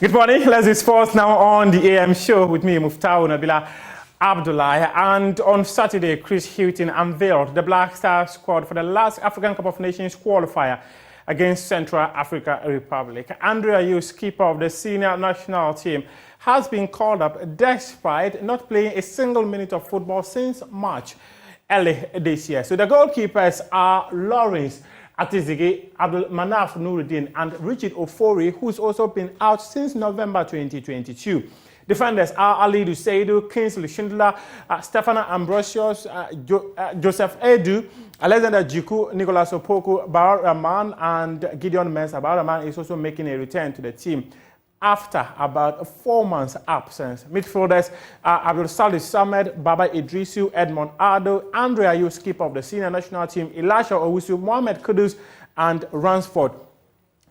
Good morning. Let's do sports now on the AM show with me, Muftau Nabila Abdullah. And on Saturday, Chris Hughton unveiled the Black Star squad for the last African Cup of Nations qualifier against Central Africa Republic. Andrea Yu, skipper of the senior national team, has been called up despite not playing a single minute of football since March early this year. So the goalkeepers are Lawrence Atizigi, Abdul Manaf Nuruddin, and Richard Ofori, who's also been out since November 2022. Defenders are Alidu Seidu, Kingsley Schindler, Stefano Ambrosius, Joseph Addo, Alexander Jiku, Nicolas Opoku, Bar Rahman, and Gideon Mensah. Bar Rahman is also making a return to the team after about 4 months absence. Midfielders are Abdul Salih Samed, Baba Idrisu, Edmond Addo, Andrea Yu, skipper of the senior national team, Elisha Owusu, Mohamed Kudus, and Ransford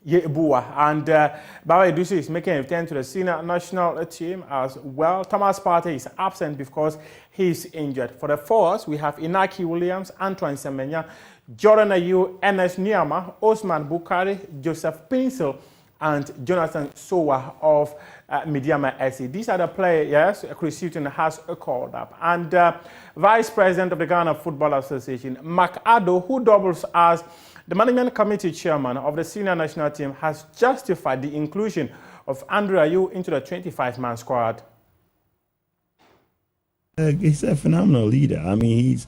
Yebua. And Baba Idrisu is making a return to the senior national team as well. Thomas Partey is absent because he's injured. For the forwards, we have Inaki Williams, Antoine Semenya, Jordan Ayew, Ernest Niama, Osman Bukari, Joseph Pinsel, and Jonathan Sowa of Midiama SC. These are the players Chris Hughton has called up. And Vice President of the Ghana Football Association, Addo, who doubles as the management committee chairman of the senior national team, has justified the inclusion of Andrea Yu into the 25-man squad. He's a phenomenal leader. I mean,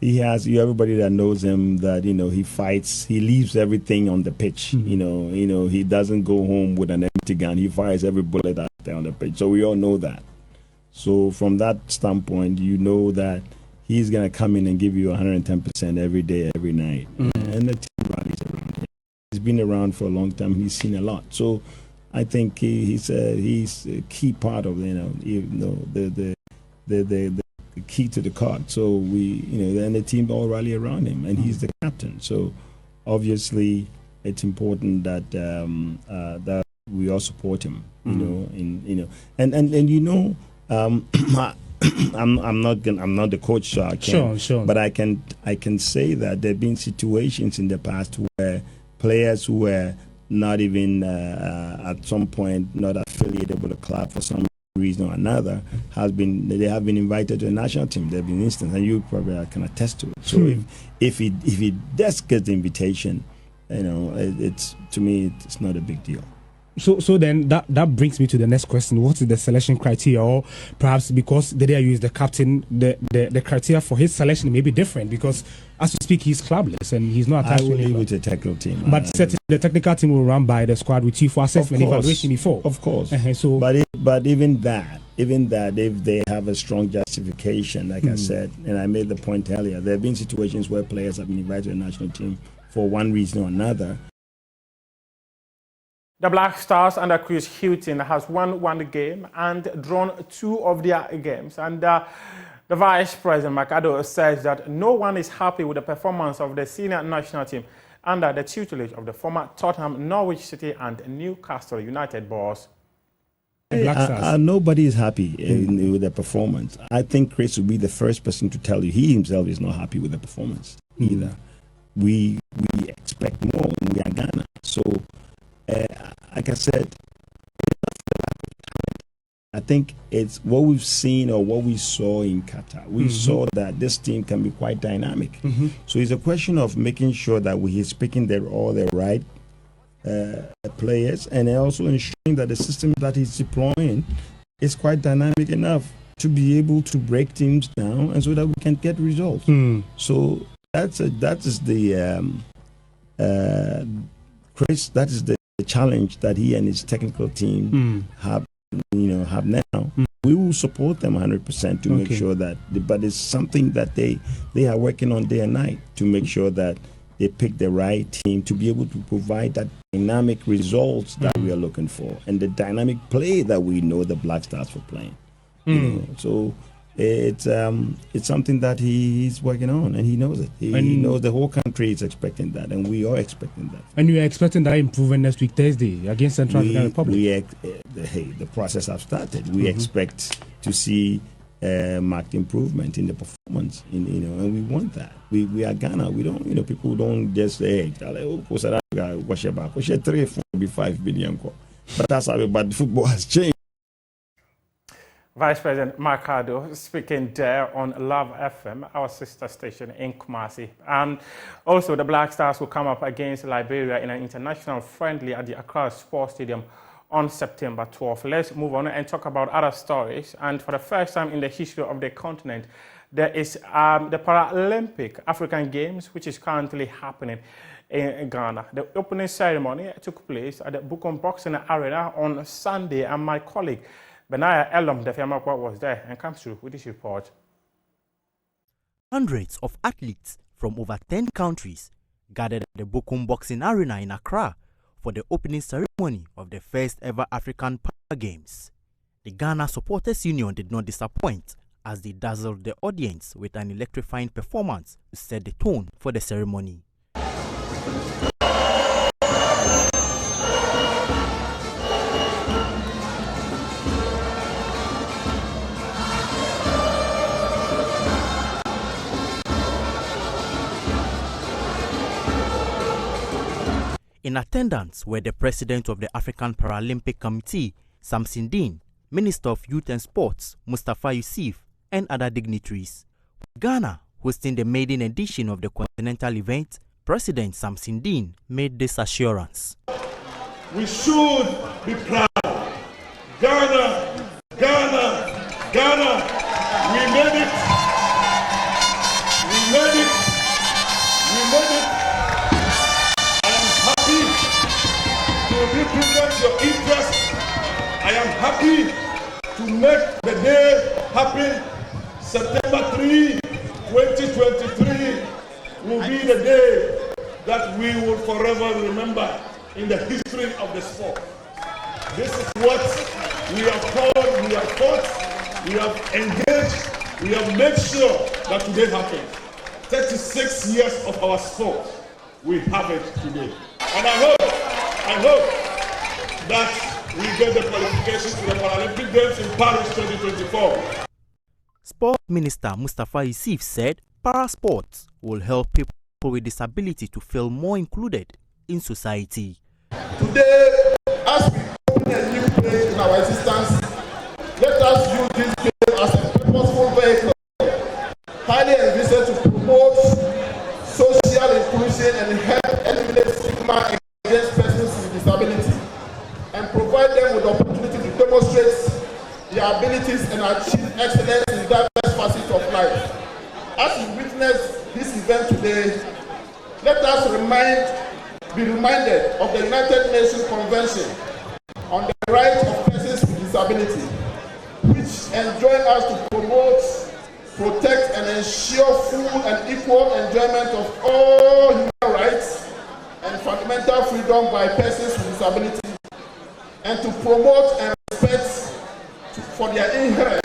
he has everybody that knows him that he fights. He leaves everything on the pitch. He doesn't go home with an empty gun. He fires every bullet out there on the pitch. So we all know that. So from that standpoint, you know that he's gonna come in and give you 110% every day, every night, and the team rallies around him. He's been around for a long time. He's seen a lot. So I think he's a key part of the key to the card. So then the team all rally around him, and he's the captain. So obviously, it's important that that we all support him. I'm not the coach, so I can't. Sure. But I can say that there have been situations in the past where players who were not even at some point not affiliated with a club for some reason or another have been invited to the national team. There have been instances, and you probably can attest to it. So if he does get the invitation, it's, to me, it's not a big deal. So then that brings me to the next question. What is the selection criteria? Or perhaps because the day you is the captain, the criteria for his selection may be different, because as we speak, he's clubless and he's not attached to any club. With the technical team. But the technical team will run by the squad with you for assessment evaluation before. Of course. So, but even that, if they have a strong justification, like I said, and I made the point earlier, there have been situations where players have been invited to the national team for one reason or another. The Black Stars under Chris Hughton has won one game and drawn 2 of their games. And the Vice President, Addo, says that no one is happy with the performance of the senior national team under the tutelage of the former Tottenham, Norwich City, and Newcastle United boss. Nobody is happy with the performance. I think Chris will be the first person to tell you he himself is not happy with the performance either. We expect more when we are Ghana. So, like I said, I think it's what we've seen or what we saw in Qatar. We saw that this team can be quite dynamic. So it's a question of making sure that he's picking all the right players, and also ensuring that the system that he's deploying is quite dynamic enough to be able to break teams down, and so that we can get results. So that is the Chris. That is the challenge that he and his technical team have now. We will support them 100% to make sure that, but it's something that they are working on day and night to make sure that they pick the right team to be able to provide that dynamic results that we are looking for, and the dynamic play that we know the Black Stars were playing. So it's something that he's working on, and he knows it. He knows the whole country is expecting that, and we are expecting that. And you are expecting that improvement next week, Thursday, against Central African Republic. The process has started. We expect to see marked improvement in the performance, and we want that. We are Ghana. We don't, people don't just say, hey, 3, 4, 5 billion. But that's how but football has changed. Vice President Mark Addo speaking there on Love FM, our sister station in Kumasi. And also the Black Stars will come up against Liberia in an international friendly at the Accra Sports Stadium on September 12th. Let's move on and talk about other stories. And for the first time in the history of the continent, there is the Paralympic African Games, which is currently happening in Ghana. The opening ceremony took place at the Bukom Boxing Arena on Sunday, and my colleague Benaya Elom Defiamakwa was there and comes through with this report. Hundreds of athletes from over 10 countries gathered at the Bukom Boxing Arena in Accra for the opening ceremony of the first ever African Para Games. The Ghana Supporters Union did not disappoint as they dazzled the audience with an electrifying performance to set the tone for the ceremony. In attendance were the president of the African Paralympic Committee, Samson Dean, Minister of Youth and Sports, Mustafa Yusuf, and other dignitaries. Ghana, hosting the maiden edition of the continental event, President Samson Dean made this assurance. We should be proud. Ghana, Ghana, Ghana, we made it. We made it. We made it. To represent your interest. I am happy to make the day happen. September 3, 2023 will be the day that we will forever remember in the history of the sport. This is what we have called, we have fought, we have engaged, we have made sure that today happens. 36 years of our sport, we have it today. And I hope that we get the qualifications to the Paralympic Games in Paris 2024. Sport Minister Mustafa Yusuf said parasports will help people with disability to feel more included in society. Today, as we open a new page in our existence, let us use this game as a purposeful vehicle, highly envisioned to promote social inclusion and help eliminate stigma against persons with disability, and provide them with the opportunity to demonstrate their abilities and achieve excellence in diverse facets of life. As we witness this event today, let us be reminded of the United Nations Convention on the Rights of Persons with Disability, which enjoin us to promote, protect, and ensure full and equal enjoyment of all human rights and fundamental freedom by persons with disability, and to promote and respect for their inherent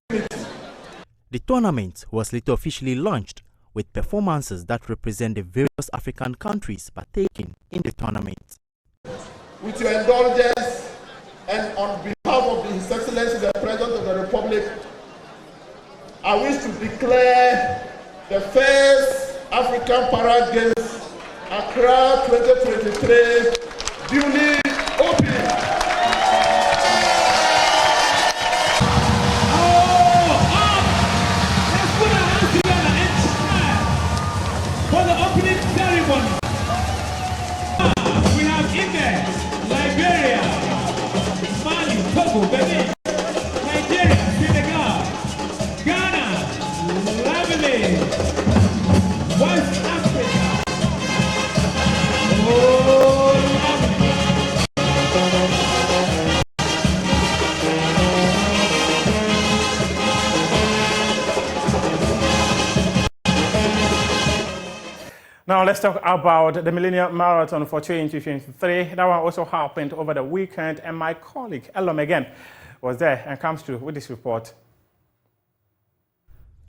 dignity. The tournament was later officially launched with performances that represent the various African countries partaking in the tournament. With your indulgence, and on behalf of His Excellency the President of the Republic, I wish to declare the first African Para Games Accra 2023 duly open. For the opening ceremony, we have in there Liberia, Mali, Togo, Benin, Nigeria, Senegal, Ghana, Liberia, West Africa. Oh, Now let's talk about the Millennium Marathon for 2023. That one also happened over the weekend, and my colleague Elom again was there and comes through with this report.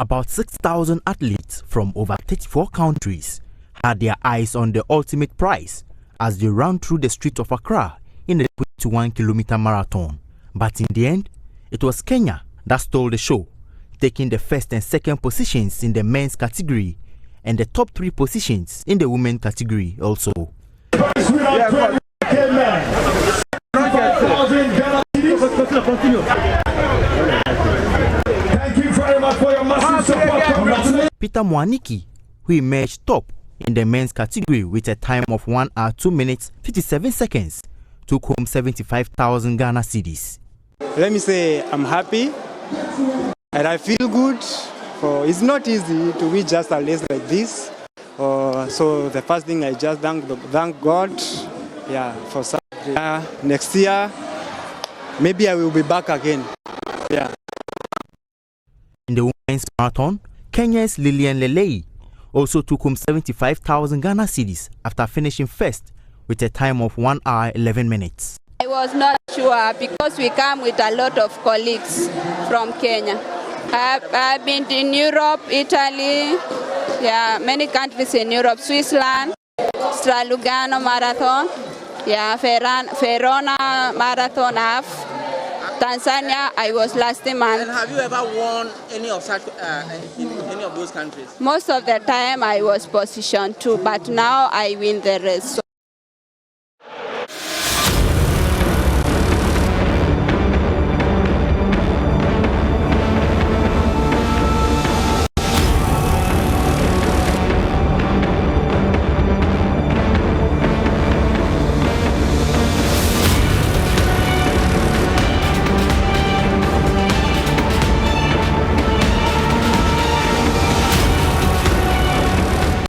About 6,000 athletes from over 34 countries had their eyes on the ultimate prize as they ran through the streets of Accra in the 21-kilometer marathon. But in the end, it was Kenya that stole the show, taking the first and second positions in the men's category and the top 3 positions in the women's category also. We are very Thank you very much for your massive support. Peter Mwaniki, who emerged top in the men's category with a time of 1 hour 2 minutes 57 seconds, took home 75,000 Ghana cedis. Let me say I'm happy and I feel good. It's not easy to reach just a race like this. So the first thing I just thank God, for next year maybe I will be back again. In the women's marathon, Kenya's Lilian Lelei also took home 75,000 Ghana cedis after finishing first with a time of 1 hour 11 minutes. I was not sure because we come with a lot of colleagues from Kenya. I've been in Europe, Italy, many countries in Europe, Switzerland, Stralugano Marathon, Verona Marathon half. Tanzania, I was last month. And have you ever won any of such in any of those countries? Most of the time I was position 2, but now I win the race. So